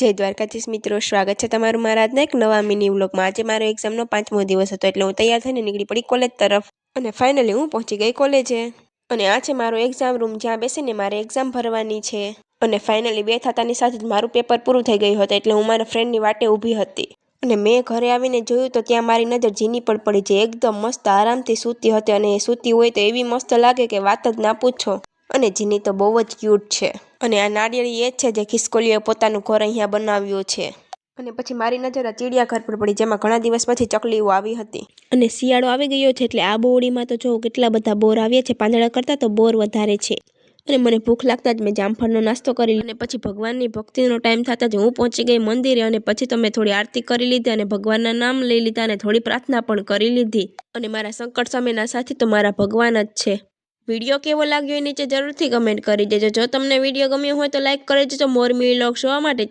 જય દ્વારકાધીશ મિત્રો, સ્વાગત છે તમારું મારા આજના એક નવા મિની વ્લોગમાં। આજે મારો એક્ઝામનો 5મો દિવસ હતો એટલે હું તૈયાર થઈને નીકળી પડી કોલેજ તરફ અને ફાઇનલી હું પહોંચી ગઈ કોલેજે। અને આ છે મારો એક્ઝામ રૂમ જ્યાં બેસીને મારે એક્ઝામ ભરવાની છે। અને ફાઇનલી 2 થતાની સાથે જ મારું પેપર પૂરું થઈ ગયું હતું એટલે હું મારા ફ્રેન્ડની વાટે ઊભી હતી। અને મેં ઘરે આવીને જોયું તો ત્યાં મારી નજર જીની પર પડી, જે એકદમ મસ્ત આરામથી સૂતી હતી અને એ સૂતી હોય તો એવી મસ્ત લાગે કે વાત જ ના પૂછો। અને જીની તો બહુ જ ક્યુટ છે અને આ નાળિયેરી એ જ છે જે ખિસકોલીએ પોતાનું ઘર અહીંયા બનાવ્યું છે। અને પછી મારી નજર આ ચિડિયાઘર પર પડી જેમાં ઘણા દિવસ પછી ચકલીઓ આવી હતી। અને શિયાળો આવી ગયો છે એટલે આ બોરડીમાં તો જો કેટલા બધા બોર આવ્યા છે, પાંદડા કરતાં તો બોર વધારે છે। અને મને ભૂખ લાગતા જ મેં જામફળનો નાસ્તો કરી અને પછી ભગવાનની ભક્તિનો ટાઈમ થતાં જ હું પહોંચી ગઈ મંદિરે। અને પછી તો મેં થોડી આરતી કરી લીધી અને ભગવાનના નામ લઈ લીધા અને થોડી પ્રાર્થના પણ કરી લીધી। અને મારા સંકટ સમયના સાથી તો મારા ભગવાન જ છે। વિડીયો કેવો લાગ્યો એ નીચે જરૂરથી કમેન્ટ કરી દેજો। જો તમને વિડીયો ગમ્યો હોય તો લાઈક કરી દેજો। મોર મિની વ્લોગ જોવા માટે